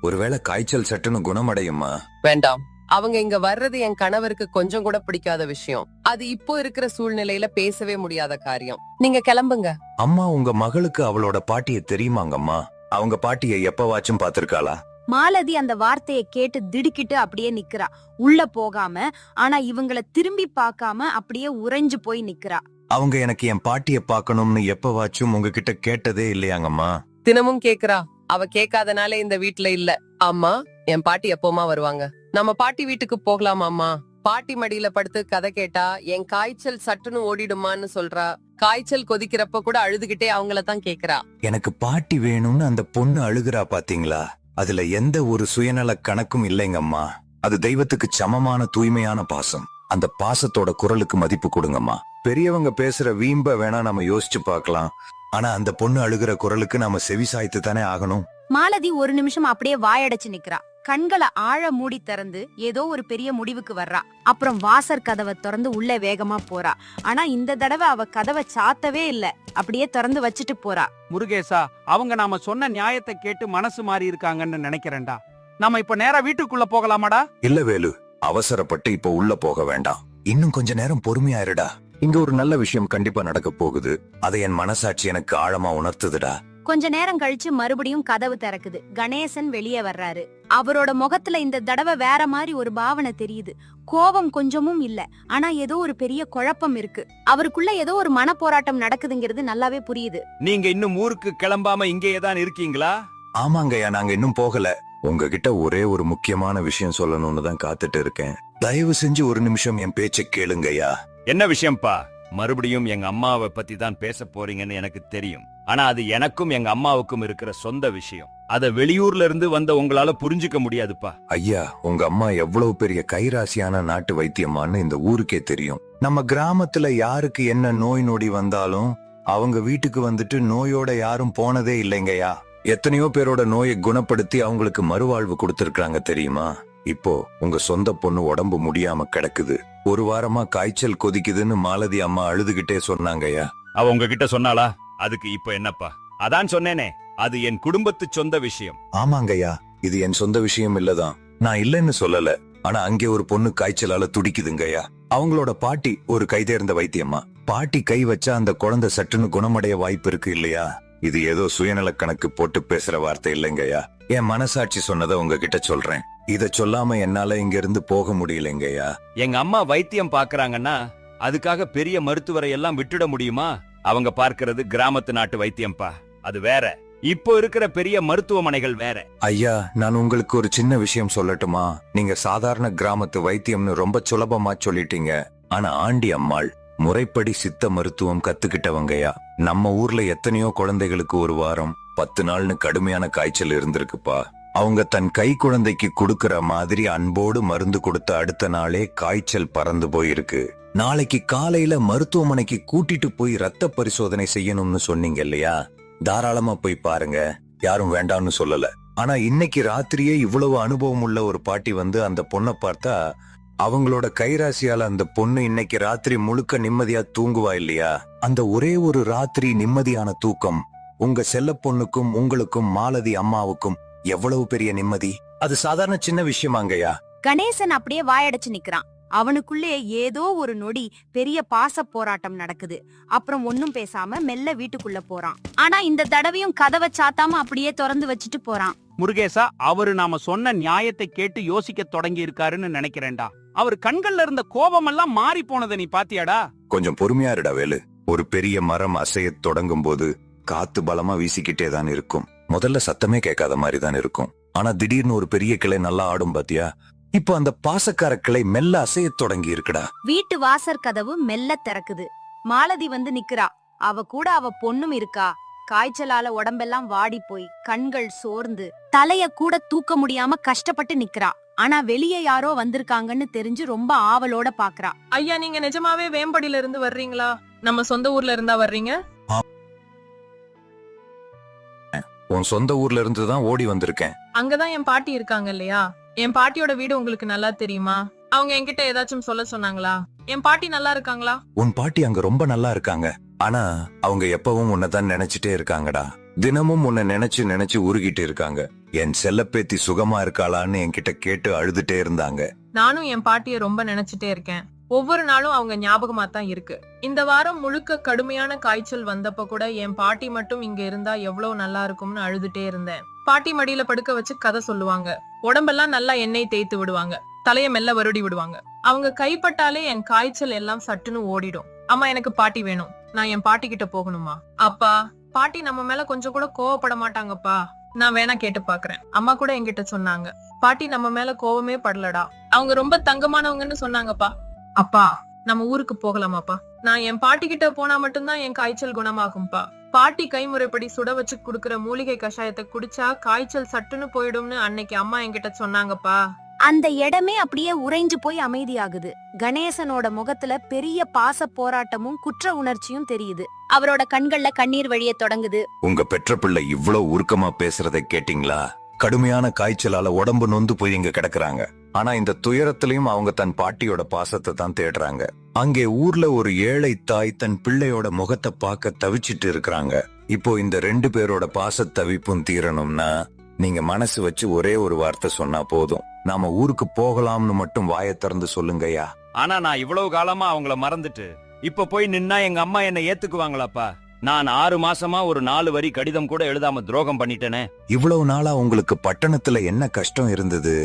ஒருவேளை காய்ச்சல் சட்டுன்னு குணமடையுமா? வேண்டாம். அவங்க இங்க வர்றது என் கணவருக்கு கொஞ்சம் கூட பிடிக்காத விஷயம். அது இப்போ இருக்கிற சூழ்நிலையில பேசவே முடியாத காரியம். நீங்க கிளம்புங்க. அம்மா, உங்க மகளுக்கு அவளோட பாட்டிய தெரியுமாங்கம்மா? அவங்க பாட்டிய எப்பவாச்சும் பாத்திருக்காளா? மாலதி அந்த வார்த்தையை கேட்டு திடுக்கிட்டு அப்படியே நிக்கிறா. உள்ள போகாம, ஆனா இவங்கள திரும்பி பார்க்காம அப்படியே உறைஞ்சு போய் நிக்கிறா. அவங்க எனக்கு என் பாட்டிய பாக்கணும்னு எப்பவாச்சும் உங்ககிட்ட கேட்டதே இல்லையாங்கம்மா? தினமும் கேக்குறா. அவ கேட்காதனால இந்த வீட்டுல இல்ல. அம்மா, என் பாட்டி எப்போமா வருவாங்க? நம்ம பாட்டி வீட்டுக்கு போகலாமா அம்மா? பாட்டி மடியில படுத்து கதை கேட்டா என் காய்ச்சல் சட்டுன்னு ஓடிடுமான்னு சொல்றா. காய்ச்சல் கொதிக்கிறப்ப கூட அழுதுகிட்டே அவங்கள தான் கேக்குறா. எனக்கு பாட்டி வேணும்னு அந்த பொண்ணு அழுகுறா பாத்தீங்களா? அதுல எந்த ஒரு சுயநல கணக்கும் இல்லைங்கம்மா. அது தெய்வத்துக்கு சமமான தூய்மையான பாசம். அந்த பாசத்தோட குரலுக்கு மதிப்பு கொடுங்கம்மா. பெரியவங்க பேசுற வீம்ப வேணா நம்ம யோசிச்சு பார்க்கலாம். ஆனா அந்த பொண்ணு அழுகிற குரலுக்கு நாம செவி சாய்த்து தானே ஆகணும். மாலதி ஒரு நிமிஷம் அப்படியே வாயடைச்சு நிக்கிறா. கண்களை ஆழ மூடி திறந்து ஏதோ ஒரு பெரிய முடிவுக்கு வர்றா. அப்புறம் வாசற் கதவை திறந்து உள்ள வேகமா போறா. ஆனா இந்த தடவை அவ கதவை சாத்தவே இல்ல. அப்படியே திறந்து வச்சுட்டு போறா. முருகேசா, அவங்க நாம சொன்ன நியாயத்தை கேட்டு மனசு மாறி இருக்காங்கன்னு நினைக்கிறேன்டா. நாம இப்ப நேரா வீட்டுக்குள்ள போகலாமாடா? இல்ல வேலு, அவசரப்பட்டு இப்ப உள்ள போக வேண்டாம். இன்னும் கொஞ்ச நேரம் பொறுமையா இருடா. இங்க ஒரு நல்ல விஷயம் கண்டிப்பா நடக்க போகுது. அதை என் மனசாட்சி எனக்கு ஆழமா உணர்த்துதுடா. கொஞ்ச நேரம் கழிச்சு மறுபடியும் கதவு திறக்குது. கணேசன் வெளியே வர்றாரு. அவரோட முகத்துல இந்த தடவை வேற மாதிரி ஒரு பாவனை தெரியுது. கோபம் கொஞ்சமும் இல்ல, ஆனா ஏதோ ஒரு பெரிய குழப்பம் இருக்கு. அவருக்குள்ள ஏதோ ஒரு மன போராட்டம் நடக்குதுங்கிறது நல்லாவே புரியுது. நீங்க இன்னும் ஊருக்கு கிளம்பாம இங்கேயே தான் இருக்கீங்களா? ஆமாங்கய்யா, நாங்க இன்னும் போகல. உங்ககிட்ட ஒரே ஒரு முக்கியமான விஷயம் சொல்லணும்னு தான் காத்துட்டு இருக்கேன். தயவு செஞ்சு ஒரு நிமிஷம் என் பேச்சை கேளுங்கய்யா. என்ன விஷயம்ப்பா? மறுபடியும் எங்க அம்மாவை பத்தி தான் பேச போறீங்கன்னு எனக்கு தெரியும். ஆனா அது எனக்கும் எங்க அம்மாவுக்கும் இருக்கிற சொந்த விஷயம். அத வெளியூர்ல இருந்து வந்த உங்களால புரிஞ்சுக்க முடியாதுப்பா. ஐயா, உங்க அம்மா எவ்வளவு பெரிய கைராசியான நாட்டு வைத்தியமான்னு இந்த ஊருக்கே தெரியும். நம்ம கிராமத்துல யாருக்கு என்ன நோய் நொடி வந்தாலும் அவங்க வீட்டுக்கு வந்துட்டு நோயோட யாரும் போனதே இல்லைங்கய்யா. எத்தனையோ பேரோட நோயை குணப்படுத்தி அவங்களுக்கு மறுவாழ்வு கொடுத்திருக்காங்க தெரியுமா? இப்போ உங்க சொந்த பொண்ணு உடம்பு முடியாம கிடக்குது. ஒரு வாரமா காய்ச்சல் கொதிக்குதுன்னு மாலதி அம்மா அழுதுகிட்டே சொன்னாங்கய்யா. அவ உங்ககிட்ட சொன்னாளா? அதுக்கு இப்ப என்னப்பா? அதான் சொன்னேனே, அது என் குடும்பத்து சொந்த விஷயம். ஆமாங்கய்யா, இது என் சொந்த விஷயம் இல்லதான், நான் இல்லைன்னு சொல்லல. ஆனா அங்கே ஒரு பொண்ணு காய்ச்சலால துடிக்குதுங்கய்யா. அவங்களோட பாட்டி ஒரு கைதேர்ந்த வைத்தியம்மா. பாட்டி கை வச்சா அந்த குழந்தை சட்டுன்னு குணமடைய வாய்ப்பு இருக்கு இல்லையா? இது ஏதோ சுயநல கணக்கு போட்டு பேசுற வார்த்தை இல்லைங்கய்யா. என் மனசாட்சி சொன்னதை உங்ககிட்ட சொல்றேன். இத சொல்லாம என்னால இங்க இருந்து போக முடியலைங்கய்யா. எங்க அம்மா வைத்தியம் பாக்குறாங்கன்னா அதுக்காக பெரிய மருத்துவரை எல்லாம் விட்டுட முடியுமா? அவங்க பார்க்கிறது கிராமத்து நாட்டு வைத்தியம்பா, அது வேற. இப்போ இருக்கிற பெரிய மருத்துவமனைகள் வேற. ஐயா, நான் உங்களுக்கு ஒரு சின்ன விஷயம் சொல்லட்டுமா? நீங்க சாதாரண கிராமத்து வைத்தியம்னு ரொம்ப சுலபமா சொல்லிட்டீங்க. ஆனா ஆண்டி அம்மாள் முறைப்படி சித்த மருத்துவம் கத்துக்கிட்டவங்கயா. நம்ம ஊர்ல எத்தனையோ குழந்தைகளுக்கு ஒரு வாரம் 10 நாள்னு கடுமையான காய்ச்சல் இருந்திருக்குப்பா. அவங்க தன் கை குழந்தைக்கு கொடுக்கற மாதிரி அன்போடு மருந்து கொடுத்த அடுத்த நாளே காய்ச்சல் பறந்து போயிருக்கு. நாளைக்கு காலையில மருத்துவமனைக்கு கூட்டிட்டு போய் ரத்த பரிசோதனை செய்யணும்னு சொன்னீங்க இல்லையா? தாராளமா போய் பாருங்க, யாரும் வேண்டாம்னு சொல்லல. ஆனா இன்னைக்கு ராத்திரியே இவ்வளவு அனுபவம் உள்ள ஒரு பாட்டி வந்து அந்த பொண்ணை பார்த்தா அவங்களோட கைராசியால அந்த பொண்ணு இன்னைக்கு ராத்திரி முழுக்க நிம்மதியா தூங்குவா இல்லையா? அந்த ஒரே ஒரு ராத்திரி நிம்மதியான தூக்கம் உங்க செல்ல பொண்ணுக்கும் உங்களுக்கும் மாலதி அம்மாவுக்கும் எவ்வளவு பெரிய நிம்மதி. அது சாதாரண சின்ன விஷயமாங்கய்யா. கணேசன் அப்படியே வாயடைச்சு நிக்கிறான். அவனுக்குள்ளே ஏதோ ஒரு நொடி பெரிய பாச போராட்டம் நடக்குது. அப்புறம் ஒன்னும் பேசாம மெல்ல வீட்டுக்குள்ள போறான். ஆனா இந்த தடவையும் கதவை சாத்தாம அப்படியே திறந்து வச்சுட்டு போறான். முருகேசா, அவரு நாம சொன்ன நியாயத்தை கேட்டு யோசிக்க தொடங்கி இருக்காருன்னு நினைக்கிறேன்டா. அவர் கண்கள்ல இருந்த கோபம் எல்லாம் மாறி போனதை நீ பாத்தியாடா? கொஞ்சம் பொறுமையா இருடா வேலு. ஒரு பெரிய மரம் அசைய தொடங்கும் போது காத்து பலமா வீசிக்கிட்டே தான் இருக்கும். முதல்ல சத்தமே கேட்காத மாதிரி தான் இருக்கும். ஆனா திடீர்னு ஒரு பெரிய கிளை நல்லா ஆடும் பாத்தியா? இப்போ அந்த பாசக்கார கிளை மெல்ல அசைய தொடங்கி இருக்குடா. வீட்டு வாசற் கதவு மெல்ல திறக்குது. மாலதி வந்து நிக்கிறா. அவ கூட அவ பொண்ணும் இருக்கா. காய்ச்சலால உடம்பெல்லாம் வாடி போய் கண்கள் சோர்ந்து தலைய கூட தூக்க முடியாம கஷ்டப்பட்டு நிக்கிறா. ஆனா வெளியே யாரோ வந்திருக்காங்கன்னு தெரிஞ்சு ரொம்ப ஆவலோட பாக்குறா. ஐயா, நீங்க நிஜமாவே வேம்படியில இருந்து வர்றீங்களா? நம்ம சொந்த ஊர்ல இருந்தா வர்றீங்க? உன் சொந்த ஊர்ல இருந்து தான் ஓடி வந்திருக்கேன். அங்கதான் என் பாட்டி இருக்காங்க இல்லையா? என் பாட்டியோட வீடு உங்களுக்கு நல்லா தெரியுமா? அவங்க என்கிட்ட ஏதாச்சும் சொல்ல சொன்னாங்களா? என் பாட்டி நல்லா இருக்காங்களா? உன் பாட்டி அங்க ரொம்ப நல்லா இருக்காங்க. ஆனா அவங்க எப்பவும் உன்னைதான் நினைச்சிட்டே இருக்காங்கடா. தினமும் உன்னை நினைச்சு நினைச்சு உருகிட்டு இருக்காங்க. என் செல்லப்பேத்தி சுகமா இருக்காளான்னு என்கிட்ட கேட்டு அழுதுட்டே இருந்தாங்க. நானும் என் பாட்டிய ரொம்ப நினைச்சிட்டே இருக்கேன். ஒவ்வொரு நாளும் அவங்க ஞாபகமா தான் இருக்கு. இந்த வாரம் முழுக்க கடுமையான காய்ச்சல் வந்தப்ப கூட என் பாட்டி மட்டும் இங்க இருந்தா எவ்வளவு நல்லா இருக்கும்னு அழுதுட்டே இருந்தேன். பாட்டி மடியில படுக்க வச்சு கதை சொல்லுவாங்க. உடம்பெல்லாம் நல்லா எண்ணெய் தேய்த்து விடுவாங்க. தலைய மெல்ல வருடி விடுவாங்க. அவங்க கைப்பட்டாலே என் காய்ச்சல் எல்லாம் சட்டுன்னு ஓடிடும். அம்மா, எனக்கு பாட்டி வேணும். நான் என் பாட்டி கிட்ட போகணுமா? அப்பா, பாட்டி நம்ம மேல கொஞ்சம் கூட கோவப்பட மாட்டாங்கப்பா. நான் வேணா கேட்டு பாக்குறேன். அம்மா கூட என்கிட்ட சொன்னாங்க, பாட்டி நம்ம மேல கோவமே படலடா, அவங்க ரொம்ப தங்கமானவங்கன்னு சொன்னாங்கப்பா. அப்பா, நம்ம ஊருக்கு போகலாமாப்பா? நான் என் பாட்டி கிட்ட போனா மட்டும்தான் என் காய்ச்சல் குணமாகும்பா. பாட்டி கைமுறைப்படி சுட வச்சு குடுக்கற மூலிகை கஷாயத்தை குடிச்சா காய்ச்சல் சட்டுன்னு போயிடும்னு அன்னைக்கு அம்மா என்கிட்ட சொன்னாங்கப்பா. அந்த இடமே அப்படியே உறைஞ்சு போய் அமைதியாகுது. கணேசனோட முகத்துல பெரிய பாச போராட்டமும் குற்ற உணர்ச்சியும் தெரியுது. அவரோட கண்கள்ல கண்ணீர் வழிய தொடங்குது. உங்க பெற்ற பிள்ளை இவ்வளவு உருக்கமா பேசுறதை கேட்டீங்களா? கடுமையான காய்ச்சலால உடம்பு நொந்து போய் இங்க கிடக்குறாங்க. ஆனா இந்த துயரத்திலையும் அவங்க தன் பாட்டியோட பாசத்தை தான் தேடுறாங்க. அங்கே ஊர்ல ஒரு ஏழை தாய் தன் பிள்ளையோட முகத்தை பார்க்க தவிச்சிட்டு இருக்கிறாங்க. இப்போ இந்த 2 பேரோட பாச தவிப்பும் தீரணும்னா நீங்க மனசு வச்சு ஒரே ஒரு வார்த்தை சொன்னா போதும். நாம ஊருக்கு போகலாம்னு மட்டும் வாயை திறந்து சொல்லுங்கய்யா. ஆனா நான் இவ்வளவு காலமா அவங்கள மறந்துட்டு இப்ப போய் நின்னா எங்க அம்மா என்ன ஏத்துக்குவாங்களாப்பா? நான் 6 மாசமா ஒரு 4 வரி கடிதம் கூட எழுதாம துரோகம் பண்ணிட்டேனே. இவ்வளவு நாளா உங்களுக்கு பட்டணத்துல என்ன கஷ்டம் இருந்தது,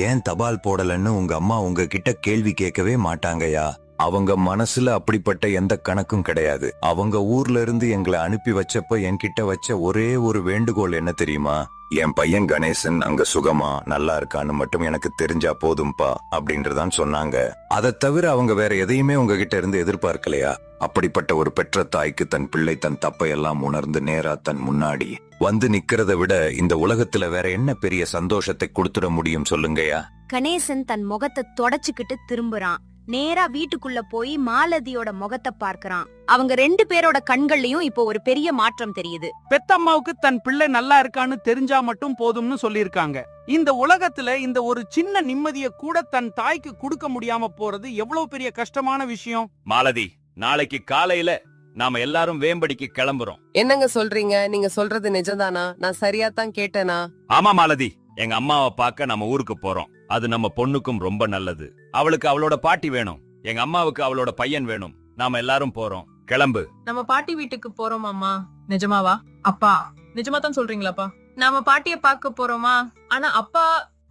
ஏன் தபால் போடலன்னு உங்க அம்மா உங்ககிட்ட கேள்வி கேட்கவே மாட்டாங்கயா. அவங்க மனசுல அப்படிப்பட்ட எந்த கணக்கும் கிடையாது. அவங்க ஊர்ல இருந்து எங்களை அனுப்பி வச்சப்ப என்கிட்ட வச்ச ஒரே ஒரு வேண்டுகோள் என்ன தெரியுமா? என் பையன் கணேசன் அங்க சுகமா நல்லா இருக்கான்னு மட்டும் எனக்கு தெரிஞ்சா போதும்பா அப்படின்றதான் சொன்னாங்க. அதை தவிர அவங்க வேற எதையுமே உங்ககிட்ட இருந்து எதிர்பார்க்கலையா? அப்படிப்பட்ட ஒரு பெற்ற தாய்க்கு தன் பிள்ளை தன் தப்பையெல்லாம் உணர்ந்து நேரா தன் முன்னாடி வந்து நிக்கிறத விட இந்த உலகத்துல வேற என்ன பெரிய சந்தோஷத்தை கொடுத்துட முடியும் சொல்லுங்கயா? கணேசன் தன் முகத்தை தொடச்சுக்கிட்டு திரும்புறான். நேரா வீட்டுக்குள்ள போய் மாலதியோட முகத்தை பார்க்கறான். அவங்க 2 பேரோட கண்கள்லயும் இப்போ ஒரு பெரிய மாற்றம் தெரியுது. பெத்தம்மாவுக்கு தன் பிள்ளை நல்லா இருக்கான்னு தெரிஞ்சா மட்டும் போதும்னு சொல்லியிருக்காங்க. இந்த உலகத்துல இந்த ஒரு சின்ன நிம்மதிய கூட தன் தாய்க்கு கொடுக்க முடியாம போறது எவ்வளவு பெரிய கஷ்டமான விஷயம். மாலதி, நாளைக்கு காலையில நாம எல்லாரும் வேம்படிக்கு கிளம்புறோம். என்னங்க சொல்றீங்க? நீங்க சொல்றது நிஜம்தானா? நான் சரியா தான் கேட்டேனா? ஆமா மாலதி, எங்க அம்மாவை பார்க்க நம்ம ஊருக்கு போறோம். அது நம்ம பொண்ணுக்கும் ரொம்ப நல்லது. அவளுக்கு அவளோட பாட்டி வேணும், எங்க அம்மாவுக்கு அவளோட பையன் வேணும். நாம எல்லாரும் போறோம். கிளம்பு. நம்ம பாட்டி வீட்டுக்கு போறோம் அம்மா. நிஜமாவா? அப்பா நிஜமா தான் சொல்றீங்களாப்பா? நாம பாட்டிய பார்க்க போறோமா? ஆனா அப்பா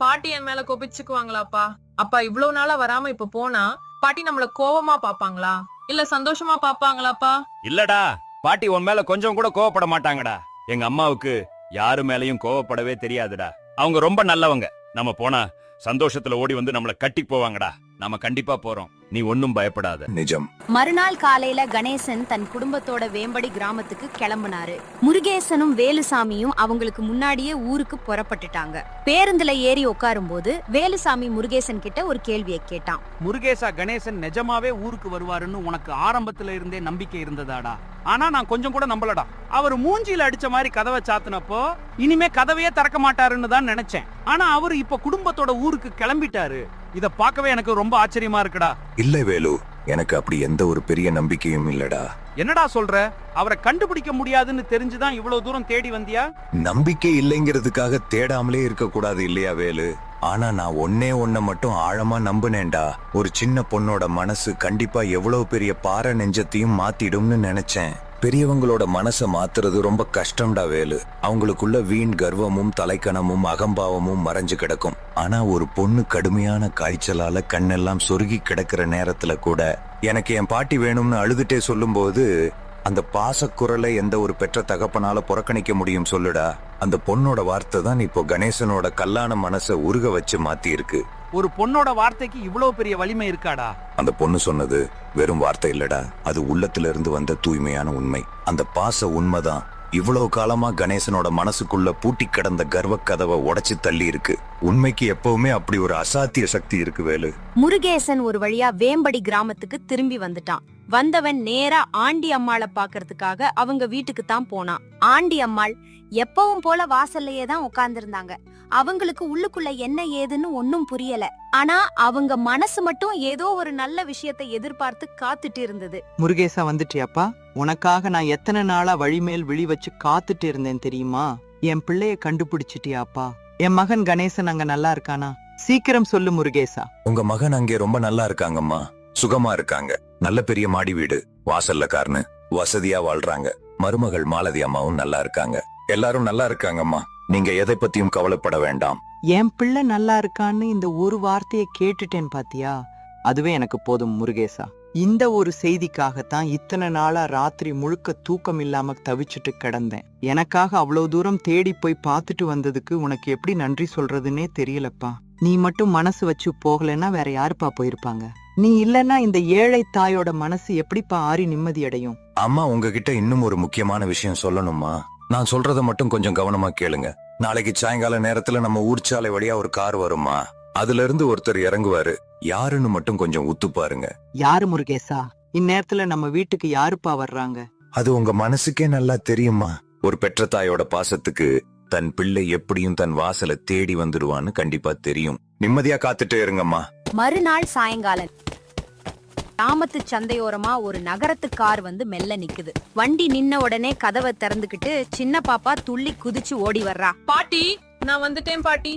பாட்டி என் மேல கோபிச்சுக்குவாங்களாப்பா? அப்பா இவ்வளவு நாளா வராம இப்ப போனா பாட்டி நம்மள கோவமா பாப்பாங்களா இல்ல சந்தோஷமா பாப்பாங்களாப்பா? இல்லடா, பாட்டி உன் மேல கொஞ்சம் கூட கோவப்பட மாட்டாங்கடா. எங்க அம்மாவுக்கு யாரு மேலயும் கோவப்படவே தெரியாதுடா. அவங்க ரொம்ப நல்லவங்க. நம்ம போனா சந்தோஷத்துல ஓடி வந்து நம்மள கட்டி போவாங்கடா. நாம கண்டிப்பா போறோம். நீ ஒன்னும் பயப்படாத. நிஜம். மறுநாள் காலையில கணேசன் தன் குடும்பத்தோட வேம்படி கிராமத்துக்கு கிளம்புனாரு. முருகேசனும் வேலுசாமியும் அவங்களுக்கு முன்னாடியே ஊருக்கு புறப்பட்டுட்டாங்க. பேருந்துல ஏறி உட்காரும் போது வேலுசாமி முருகேசன் கிட்ட ஒரு கேள்வியை கேட்டான். முருகேசா, கணேசன் நிஜமாவே ஊருக்கு வருவாருன்னு உனக்கு ஆரம்பத்துல இருந்தே நம்பிக்கை இருந்ததாடா? ஆனா நான் கொஞ்சம் கூட நம்பலடா. அவர் மூஞ்சில அடிச்ச மாதிரி கதவை சாத்தினப்போ இனிமே கதவையே திறக்க மாட்டாருன்னு தான் நினைச்சேன். ஆனா அவரு இப்ப குடும்பத்தோட ஊருக்கு கிளம்பிட்டாரு. இத பார்க்கவே எனக்கு ரொம்ப ஆச்சரியமா இருக்குடா. இல்ல வேலு, எனக்கு அப்படி எந்த ஒரு பெரிய நம்பிக்கையும் இல்லடா. என்னடா சொல்ற? அவரை கண்டுபிடிக்க முடியாதுன்னு தெரிஞ்சுதான் இவ்வளவு தூரம் தேடி வந்தியா? நம்பிக்கை இல்லைங்கிறதுக்காக தேடாமலே இருக்க கூடாது இல்லையா வேலு? ஆனா நான் ஒன்ன மட்டும் ஆழமா நம்புனேன்டா. ஒரு சின்ன பொண்ணோட மனசு கண்டிப்பா எவ்வளவு பெரிய பாறை நெஞ்சத்தையும் மாத்திடும்னு நினைச்சேன். பெரியவங்களோட மனசை மாத்துறது ரொம்ப கஷ்டம்டா வேலு. அவங்களுக்குள்ள வீண் கர்வமும் தலைக்கணமும் அகம்பாவமும் மறைஞ்சு கிடக்கும். ஆனா ஒரு பொண்ணு கடுமையான காய்ச்சலால கண்ணெல்லாம் சொருகி கிடக்கிற நேரத்துல கூட எனக்கு என் பாட்டி வேணும்னு அழுதுட்டே சொல்லும்போது அந்த பாசக்குரலை எந்த ஒரு பெற்ற தகப்பனால புறக்கணிக்க முடியும் சொல்லுடா? அந்த பொண்ணோட வார்த்தை தான் இப்போ கணேசனோட கல்லான மனசை உருக வச்சு மாத்தி இருக்கு. ஒரு பொண்ணோட வார்த்தைக்கு இவ்வளவு பெரிய வலிமை இருக்காடா? அந்த பொண்ணு சொன்னது வெறும் வார்த்தை இல்லடா, அது உள்ளத்துல இருந்து வந்த தூய்மையான உண்மை. அந்த பாச உண்மைதான் இவ்வளவு காலமா கணேசனோட மனசுக்குள்ள பூட்டி கிடந்த கர்வ கதவை உடைச்சு தள்ளி இருக்கு. உண்மைக்கு எப்பவுமே அப்படி ஒரு அசாத்திய சக்தி இருக்கு வேலு. முருகேசன் ஒரு வழியா வேம்படி கிராமத்துக்கு திரும்பி வந்துட்டான். வந்தவன் நேரா ஆண்டி அம்மாளை பாக்குறதுக்காக அவங்க வீட்டுக்கு தான் போனான். ஆண்டி அம்மாள் எப்பவும் போல வாசல்லையே தான் உட்கார்ந்திருந்தாங்க. அவங்களுக்கு உள்ளுக்குள்ள என்ன ஏதுன்னு ஒன்னும் புரியல. ஆனா அவங்க மனசு மட்டும் ஏதோ ஒரு நல்ல விஷயத்தை எதிர்பார்த்து காத்துட்டு இருந்தது. முருகேசா வந்துட்டியாப்பா? உனக்காக நான் எத்தனை நாளா வழிமேல் விழி வச்சு காத்துட்டு இருந்தேன் தெரியுமா? என் பிள்ளைய கண்டுபிடிச்சிட்டியாப்பா? என் மகன் கணேசன் அங்க நல்லா இருக்கானா? சீக்கிரம் சொல்லு முருகேசா. உங்க மகன் அங்கே ரொம்ப நல்லா இருக்காங்கம்மா, சுகமா இருக்காங்க. நல்ல பெரிய மாடி வீடு, வாசல்ல கார்னு, வசதியா வாழ்றாங்க. மருமகள் மாலதி அம்மாவும் நல்லா இருக்காங்க. எல்லாரும் நல்லா இருக்காங்கம்மா. நீங்க எதை பத்தியும் கவலைப்பட வேண்டாம். என் பிள்ளை நல்லா இருக்கான்னு இந்த ஒரு வார்த்தையை கேட்டுட்டேன் பாத்தியா? அதுவே எனக்கு போதும் முருகேசா. இந்த ஒரு செய்திக்காகத்தான் இத்தனை நாளா ராத்திரி முழுக்க தூக்கம் இல்லாம தவிச்சுட்டு கிடந்தேன். எனக்காக அவ்வளவு தூரம் தேடி போய் பார்த்துட்டு வந்ததுக்கு உனக்கு எப்படி நன்றி சொல்றதுன்னே தெரியலப்பா. நீ மட்டும் மனசு வச்சு போகலன்னா வேற யாருப்பா போயிருப்பாங்க? நீ இல்லன்னா இந்த ஏழை தாயோட மனசு எப்படிப்பா ஆறி நிம்மதி அடையும்? அம்மா, உங்ககிட்ட இன்னும் ஒரு முக்கியமான விஷயம் சொல்லணுமா? நான் சொல்றத மட்டும் கொஞ்சம் கவனமா கேளுங்க. நாளைக்கு சாயங்கால நேரத்துல நம்ம ஊர்ச்சாலை வழியா ஒரு கார் வருமா, அதுல இருந்து ஒருத்தர் இறங்குவாரு. யாருன்னு மட்டும் கொஞ்சம் உத்து பாருங்க. யாரு முருகேசா? இந்நேரத்துல நம்ம வீட்டுக்கு யாருப்பா வர்றாங்க? அது உங்க மனசுக்கே நல்லா தெரியுமா? ஒரு பெற்ற தாயோட பாசத்துக்கு தன் பிள்ளை எப்படியும் தன் வாசலை தேடி வந்துடுவான்னு கண்டிப்பா தெரியும். நிம்மதியா காத்துட்டே இருங்கம்மா. மறுநாள் சாயங்காலம் கிராமத்து சந்தையோரமா ஒரு நகரத்து கார் வந்து மெல்ல நிக்குது. வண்டி நின்ன உடனே கதவை திறந்துகிட்டு சின்ன பாப்பா துள்ளி குதிச்சு ஓடி வர்றா. பாட்டி நான் வந்துட்டேன் பாட்டி.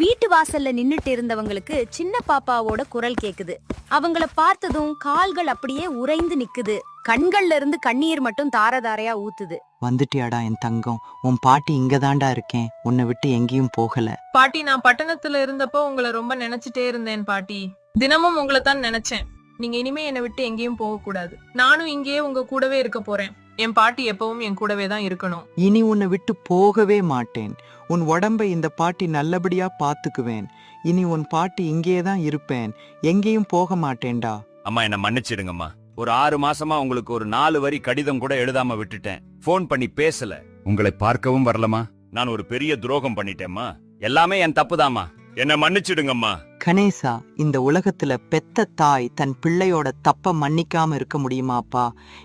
வீட்டு வாசல்ல நின்னுட்டு இருந்தவங்களுக்கு சின்ன பாப்பாவோட குரல் கேக்குது. அவங்கள பார்த்ததும் கால்கள் அப்படியே உறைந்து நிக்குது. கண்கள்ல இருந்து கண்ணீர் மட்டும் தாரதாரையா ஊத்துது. வந்துட்டியாடா என் தங்கம்? உன் பாட்டி இங்கதான்டா இருக்கேன், உன்னை விட்டு எங்கேயும் போகல. பாட்டி நான் பட்டணத்துல இருந்தப்போ உங்களை ரொம்ப நினைச்சிட்டே இருந்தேன் பாட்டி. தினமும் உங்களை தான் நினைச்சேன். நீங்க இனிமே என்னை விட்டு எங்கேயும் போக கூடாது. நானும் இங்கேயே உங்க கூடவே இருக்க போறேன். என் பாட்டி எப்பவும் என் கூடவே தான் இருக்கணும். இனி உன்னை விட்டு போகவே மாட்டேன். உன் உடம்பை இந்த பாட்டி நல்லபடியா பாத்துக்குவேன். இனி உன் பாட்டி இங்கேயே தான் இருப்பேன், எங்கேயும் போக மாட்டேன்டா. அம்மா, என்ன மன்னிச்சிடுங்கம்மா. ஒரு 6 மாசமா உங்களுக்கு ஒரு 4 வரி கடிதம் கூட எழுதாம விட்டுட்டேன். போன் பண்ணி பேசல, உங்களை பார்க்கவும் வரலமா. நான் ஒரு பெரிய துரோகம் பண்ணிட்டேம்மா. எல்லாமே என் தப்புதாம்மா. என்ன மன்னிச்சிடுங்கம்மா. கணேசா, இந்த உலகத்துல பெத்த தாய் தன் பிள்ளையோட தப்ப மன்னிக்காம இருக்க முடியுமாப்பா?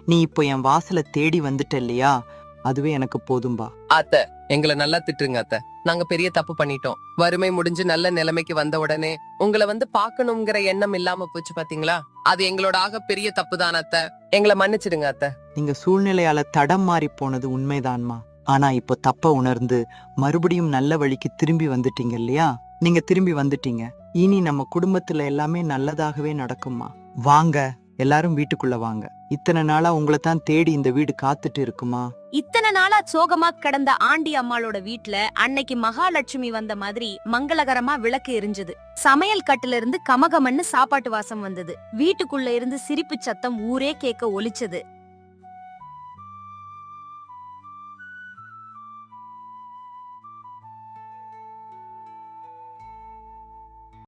நீ இப்போ என் வாசலை தேடி வந்துட்ட இல்லையா, அதுவே எனக்கு போதும்பா. அத்தை, எங்களை நல்லா திட்டுங்க அத்தை. நாங்க பெரிய தப்பு பண்ணிட்டோம். வறுமை முடிஞ்சு நல்ல நிலைமைக்கு வந்த உடனே உங்களை வந்து பாக்கணுங்கிற எண்ணம் இல்லாம போச்சு பாத்தீங்களா? அது எங்களோட ஆக பெரிய தப்பு தான் அத்தை. எங்களை மன்னிச்சிடுங்க அத்தை. நீங்க சூழ்நிலையால தடம் மாறி போனது உண்மைதான்மா. ஆனா இப்போ தப்ப உணர்ந்து மறுபடியும் நல்ல வழிக்கு திரும்பி வந்துட்டீங்க இல்லையா? நீங்க திரும்பி வந்துட்டீங்க. இனி நம்ம குடும்பத்துல எல்லாமே நல்லதாகவே நடக்குமா? வாங்க, எல்லாரும் வீட்டுக்குள்ள வாங்க. இத்தனை நாளா உங்களை தான் தேடி இந்த வீடு காத்துட்டு இருக்குமா? இத்தனை நாளா சோகமா கிடந்த ஆண்டி அம்மாளோட வீட்ல அன்னைக்கு மகாலட்சுமி வந்த மாதிரி மங்களகரமா விளக்கு எரிஞ்சது. சமையல் கட்டுல இருந்து கமகமன்னு சாப்பாட்டு வாசம் வந்தது. வீட்டுக்குள்ள இருந்து சிரிப்பு சத்தம் ஊரே கேட்க ஒலிச்சது.